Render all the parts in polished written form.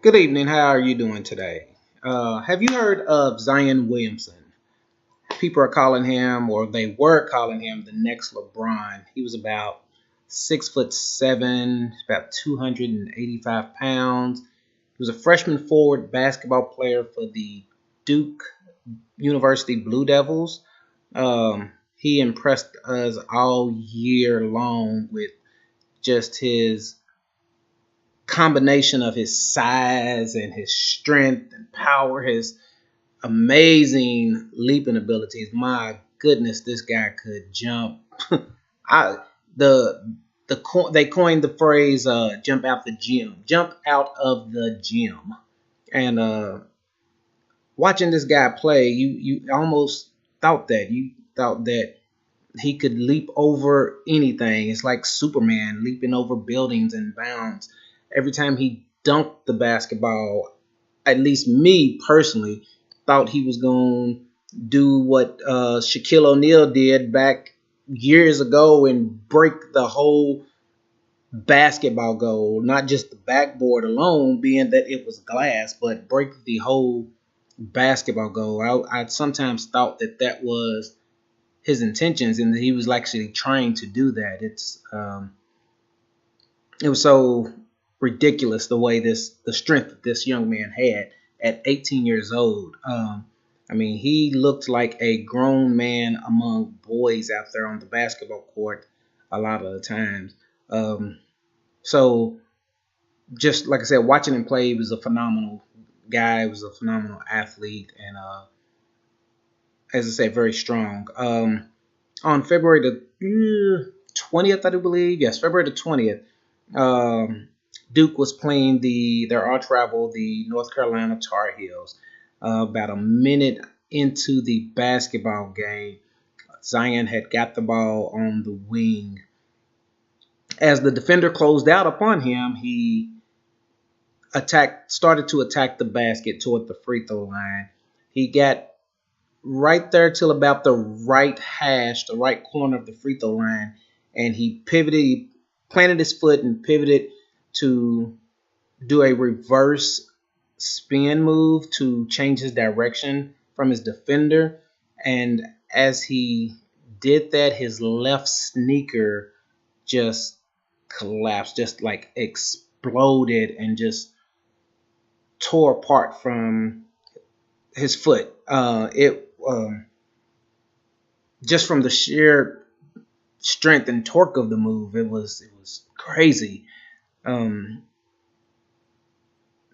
Good evening. How are you doing today? Have you heard of Zion Williamson? People are calling him, or they were calling him, the next LeBron. He was about 6'7", about 285 pounds. He was a freshman forward basketball player for the Duke University Blue Devils. He impressed us all year long with just his combination of his size and his strength and power, his amazing leaping abilities. My goodness, this guy could jump. I they coined the phrase "jump out the gym," jump out of the gym, and watching this guy play, you almost thought that he could leap over anything. It's like Superman leaping over buildings and bounds. Every time he dunked the basketball, at least me personally, thought he was going to do what Shaquille O'Neal did back years ago and break the whole basketball goal, not just the backboard alone, being that it was glass, but break the whole basketball goal. I sometimes thought that was his intentions and that he was actually trying to do that. It was so ridiculous the way the strength that this young man had at 18 years old. I mean, he looked like a grown man among boys out there on the basketball court a lot of the times. So just like I said, watching him play, he was a phenomenal guy. He was a phenomenal athlete, and as I said, very strong. On February the 20th, I do believe. Yes, February the 20th. Duke was playing their arch rival, the North Carolina Tar Heels. About a minute into the basketball game, Zion had got the ball on the wing. As the defender closed out upon him, he started to attack the basket toward the free throw line. He got right there till about the right hash, the right corner of the free throw line, and he pivoted. He planted his foot and pivoted to do a reverse spin move to change his direction from his defender. And as he did that, his left sneaker just collapsed, just like exploded and just tore apart from his foot. It just from the sheer strength and torque of the move, it was crazy.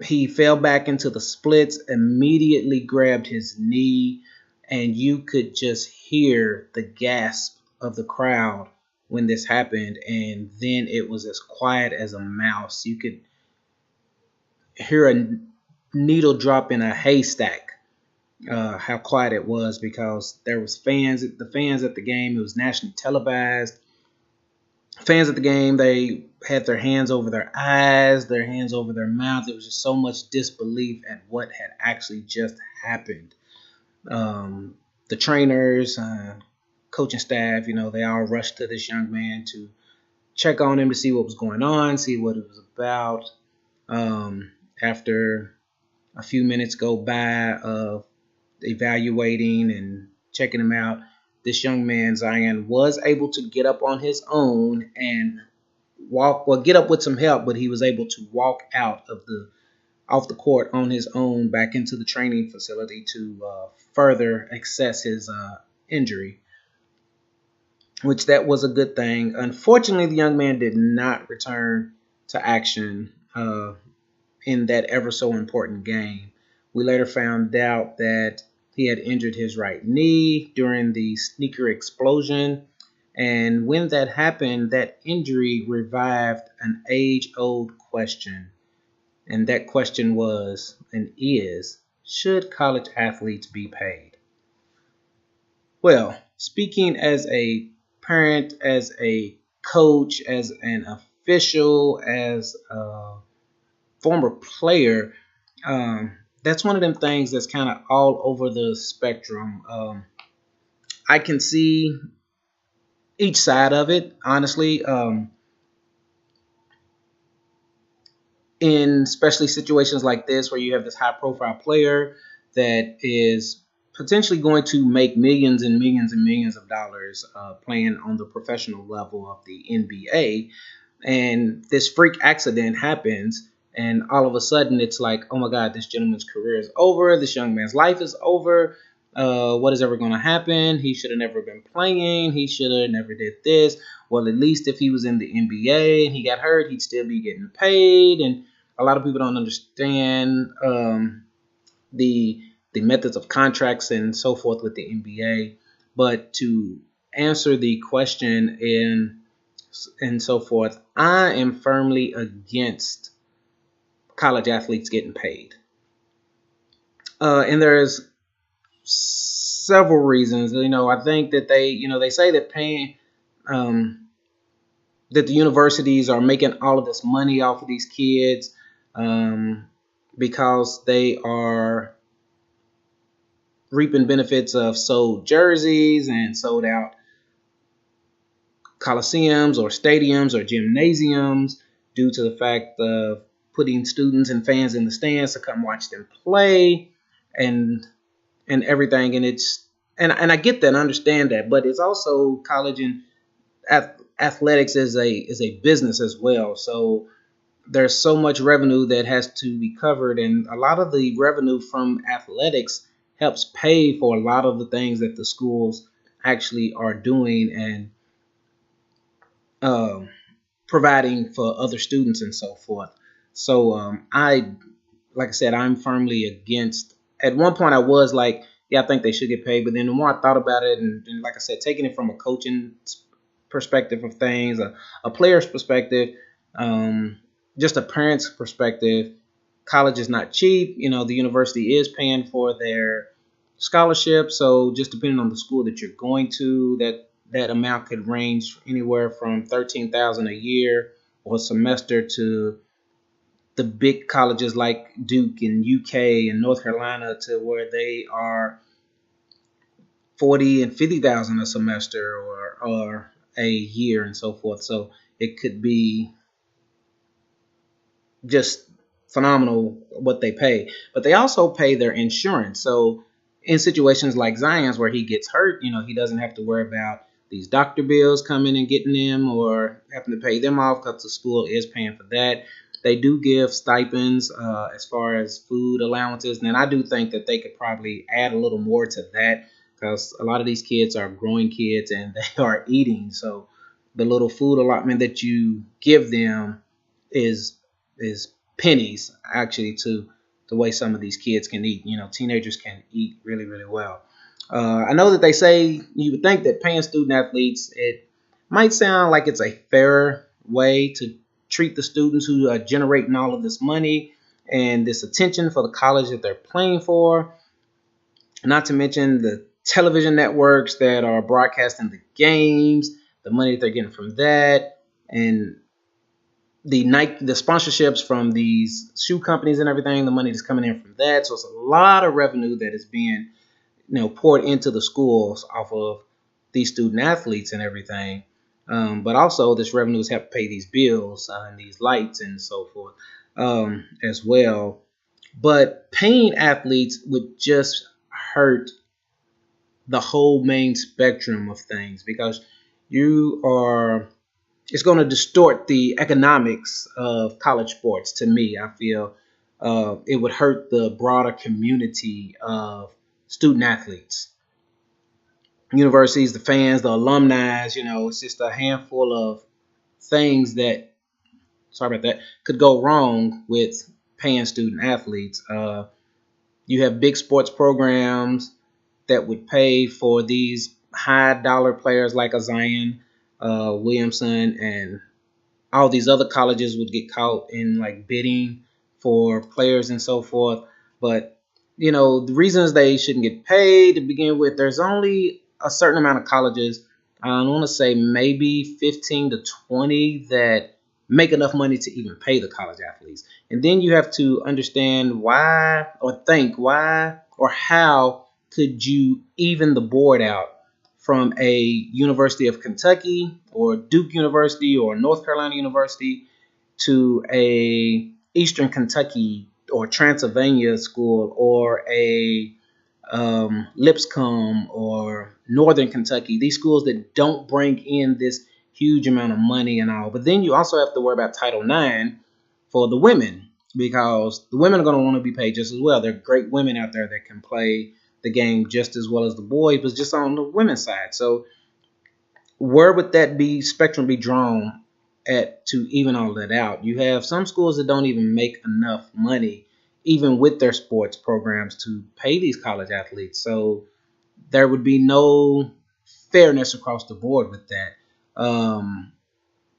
He fell back into the splits, immediately grabbed his knee, and you could just hear the gasp of the crowd when this happened. And then it was as quiet as a mouse. You could hear a needle drop in a haystack. How quiet it was, because there was the fans at the game. It was nationally televised. Fans at the game, they had their hands over their eyes, their hands over their mouths. There was just so much disbelief at what had actually just happened. The trainers, coaching staff, they all rushed to this young man to check on him to see what was going on, see what it was about. After a few minutes go by of evaluating and checking him out, this young man, Zion, was able to get up on his own and get up with some help, but he was able to walk out off the court on his own back into the training facility to further assess his injury, which that was a good thing. Unfortunately, the young man did not return to action in that ever so important game. We later found out that he had injured his right knee during the sneaker explosion. And when that happened, that injury revived an age-old question. And that question was and is, should college athletes be paid? Well, speaking as a parent, as a coach, as an official, as a former player, that's one of them things that's kind of all over the spectrum. I can see each side of it, honestly. in especially situations like this where you have this high profile player that is potentially going to make millions and millions and millions of dollars playing on the professional level of the NBA, and this freak accident happens, and all of a sudden it's like, oh my God, this gentleman's career is over, this young man's life is over. What is ever going to happen? He should have never been playing. He should have never did this. Well, at least if he was in the NBA and he got hurt, he'd still be getting paid. And a lot of people don't understand the methods of contracts and so forth with the NBA. But to answer the question and so forth, I am firmly against college athletes getting paid. And there's several reasons. I think that they say that paying, that the universities are making all of this money off of these kids because they are reaping benefits of sold jerseys and sold out coliseums or stadiums or gymnasiums due to the fact of putting students and fans in the stands to come watch them play and everything. And I get that and understand that, but it's also college and athletics is a business as well. So there's so much revenue that has to be covered, and a lot of the revenue from athletics helps pay for a lot of the things that the schools actually are doing and providing for other students and so forth. So like I said, I'm firmly against. At one point I was like, yeah, I think they should get paid. But then the more I thought about it, and like I said, taking it from a coaching perspective of things, a player's perspective, just a parent's perspective, college is not cheap. The university is paying for their scholarship. So just depending on the school that you're going to, that amount could range anywhere from $13,000 a year or a semester to the big colleges like Duke and UK and North Carolina, to where they are $40,000 and $50,000 a semester or a year and so forth. So it could be just phenomenal what they pay. But they also pay their insurance. So in situations like Zion's where he gets hurt, he doesn't have to worry about these doctor bills coming and getting them or having to pay them off because the school is paying for that. They do give stipends as far as food allowances. And I do think that they could probably add a little more to that because a lot of these kids are growing kids and they are eating. So the little food allotment that you give them is pennies actually to the way some of these kids can eat. Teenagers can eat really, really well. I know that they say you would think that paying student athletes, it might sound like it's a fair way to treat the students who are generating all of this money and this attention for the college that they're playing for. Not to mention the television networks that are broadcasting the games, the money that they're getting from that, and the sponsorships from these shoe companies and everything, the money that's coming in from that. So it's a lot of revenue that is being poured into the schools off of these student athletes and everything. But also this revenue has helped pay these bills and these lights and so forth as well. But paying athletes would just hurt the whole main spectrum of things because it's going to distort the economics of college sports. To me, I feel it would hurt the broader community of student athletes. Universities, the fans, the alumni, it's just a handful of things that, could go wrong with paying student athletes. You have big sports programs that would pay for these high dollar players like a Zion Williamson, and all these other colleges would get caught in like bidding for players and so forth. But the reasons they shouldn't get paid to begin with, there's only a certain amount of colleges, I want to say maybe 15 to 20, that make enough money to even pay the college athletes. And then you have to understand why, or think why or how could you even the board out from a University of Kentucky or Duke University or North Carolina University to a Eastern Kentucky or Transylvania school or a Lipscomb or Northern Kentucky, these schools that don't bring in this huge amount of money and all. But then you also have to worry about Title IX for the women, because the women are going to want to be paid just as well. There are great women out there that can play the game just as well as the boys, but just on the women's side. So where would that be spectrum be drawn at to even all that out? You have some schools that don't even make enough money, even with their sports programs, to pay these college athletes. So there would be no fairness across the board with that,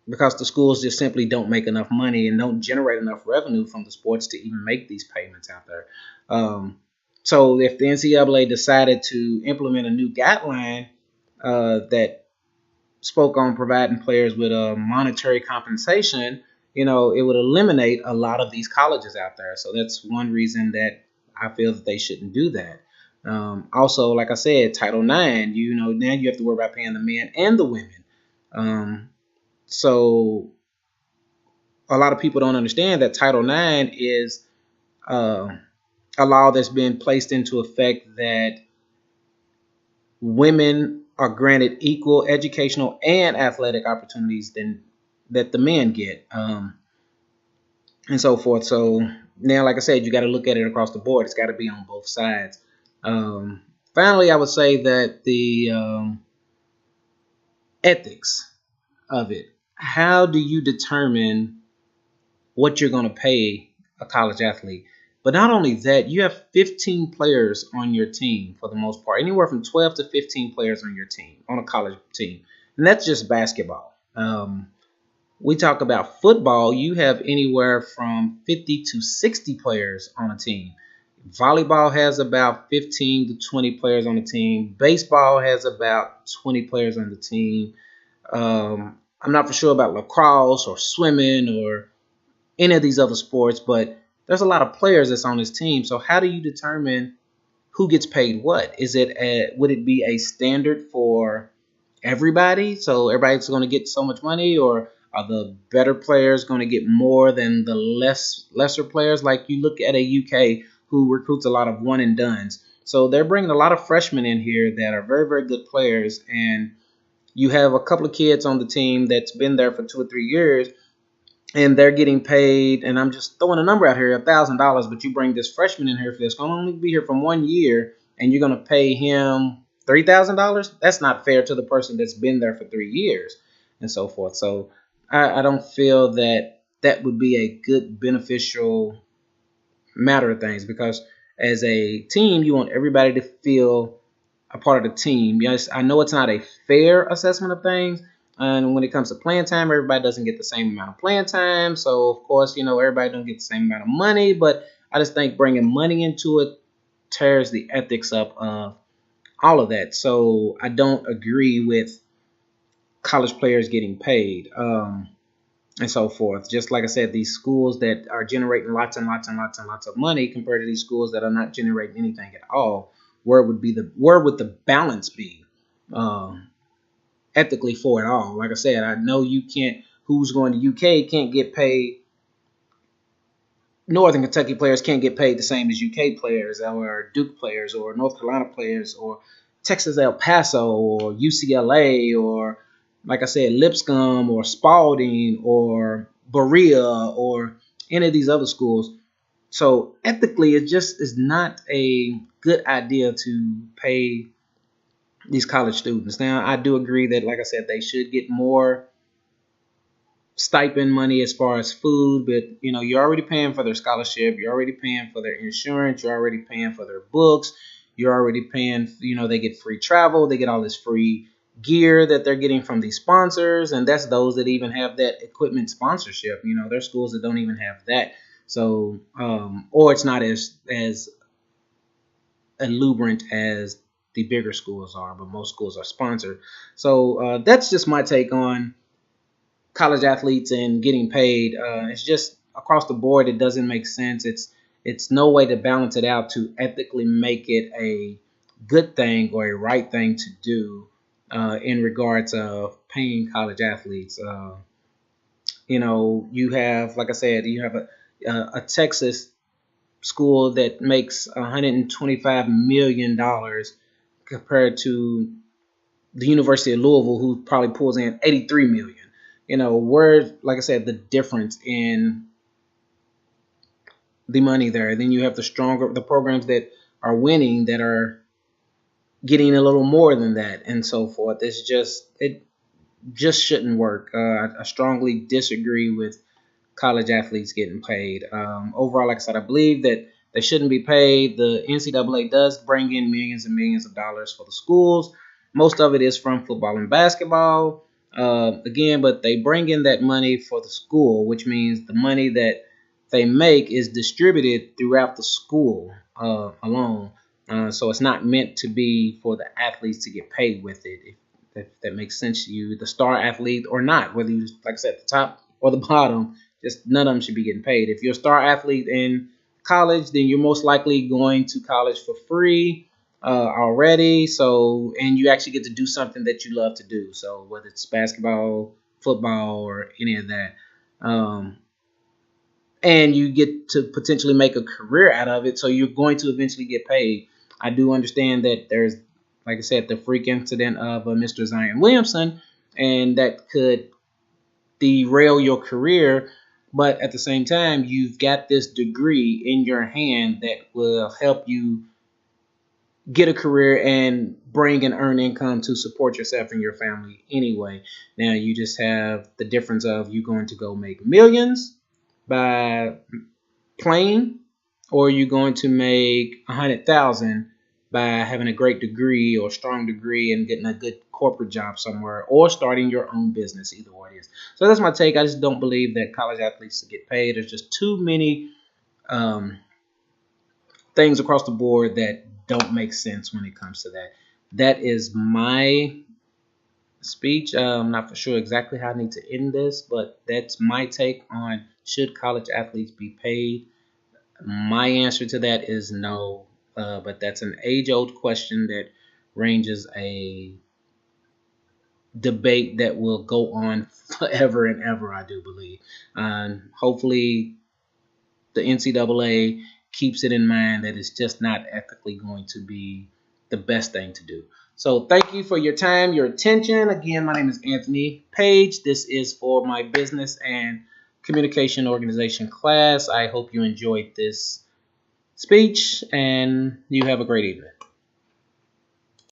because the schools just simply don't make enough money and don't generate enough revenue from the sports to even make these payments out there. So if the NCAA decided to implement a new guideline that spoke on providing players with a monetary compensation, it would eliminate a lot of these colleges out there. So that's one reason that I feel that they shouldn't do that. Also, like I said, Title IX, now you have to worry about paying the men and the women. So a lot of people don't understand that Title IX is a law that's been placed into effect that women are granted equal educational and athletic opportunities than that the men get, and so forth. So now, like I said, you got to look at it across the board. It's got to be on both sides. Finally, I would say that the ethics of it. How do you determine what you're going to pay a college athlete? But not only that, you have 15 players on your team for the most part, anywhere from 12 to 15 players on your team, on a college team. And that's just basketball. We talk about football, you have anywhere from 50 to 60 players on a team. Volleyball has about 15 to 20 players on the team. Baseball has about 20 players on the team. I'm not for sure about lacrosse or swimming or any of these other sports, but there's a lot of players that's on this team. So how do you determine who gets paid what? Would it be a standard for everybody? So everybody's going to get so much money, or are the better players going to get more than the lesser players? Like you look at a UK who recruits a lot of one and dones. So they're bringing a lot of freshmen in here that are very, very good players. And you have a couple of kids on the team that's been there for 2 or 3 years, and they're getting paid, and I'm just throwing a number out here, $1,000, but you bring this freshman in here that's going to only be here from 1 year, and you're going to pay him $3,000? That's not fair to the person that's been there for 3 years and so forth. So I don't feel that that would be a good, beneficial matter of things, because as a team, you want everybody to feel a part of the team. Yes, I know it's not a fair assessment of things, and when it comes to playing time, everybody doesn't get the same amount of playing time. So, of course, everybody don't get the same amount of money. But I just think bringing money into it tears the ethics up of all of that. So I don't agree with college players getting paid and so forth. Just like I said, these schools that are generating lots and lots and lots and lots of money compared to these schools that are not generating anything at all, where would the balance be? Ethically for it all. Like I said, I know who's going to UK can't get paid. Northern Kentucky players can't get paid the same as UK players or Duke players or North Carolina players or Texas El Paso or UCLA or, like I said, Lipscomb or Spalding or Berea or any of these other schools. So ethically, it just is not a good idea to pay these college students. Now, I do agree that, like I said, they should get more stipend money as far as food, but you're already paying for their scholarship, you're already paying for their insurance, you're already paying for their books, you're already paying, they get free travel, they get all this free gear that they're getting from these sponsors, and that's those that even have that equipment sponsorship. There's schools that don't even have that. So, or it's not as exuberant as the bigger schools are, but most schools are sponsored. So that's just my take on college athletes and getting paid. It's just across the board, it doesn't make sense. It's no way to balance it out to ethically make it a good thing or a right thing to do in regards of paying college athletes. You have, like I said, a Texas school that makes $125 million compared to the University of Louisville, who probably pulls in $83 million. Where, like I said, the difference in the money there. Then you have the programs that are winning that are getting a little more than that, and so forth. It just shouldn't work. I strongly disagree with college athletes getting paid. Overall, like I said, I believe that they shouldn't be paid. The NCAA does bring in millions and millions of dollars for the schools. Most of it is from football and basketball. Again, but they bring in that money for the school, which means the money that they make is distributed throughout the school alone. So it's not meant to be for the athletes to get paid with it. If that makes sense to you, the star athlete or not, whether you, like I said, the top or the bottom, just none of them should be getting paid. If you're a star athlete in college, then you're most likely going to college for free already. So, and you actually get to do something that you love to do. So whether it's basketball, football, or any of that. And you get to potentially make a career out of it. So you're going to eventually get paid. I do understand that there's, like I said, the freak incident of Mr. Zion Williamson, and that could derail your career. But at the same time, you've got this degree in your hand that will help you get a career and bring and earn income to support yourself and your family anyway. Now, you just have the difference of you going to go make millions by playing, or you're going to make 100,000 by having a great degree or strong degree and getting a good corporate job somewhere, or starting your own business. Either way it is. So that's my take. I just don't believe that college athletes get paid. There's just too many things across the board that don't make sense when it comes to that. That is my speech. I'm not for sure exactly how I need to end this, but that's my take on should college athletes be paid. My answer to that is no, but that's an age-old question that ranges a debate that will go on forever and ever, I do believe. Hopefully the NCAA keeps it in mind that it's just not ethically going to be the best thing to do. So thank you for your time, your attention. Again, my name is Anthony Page. This is for my business and communication organization class. I hope you enjoyed this speech and you have a great evening.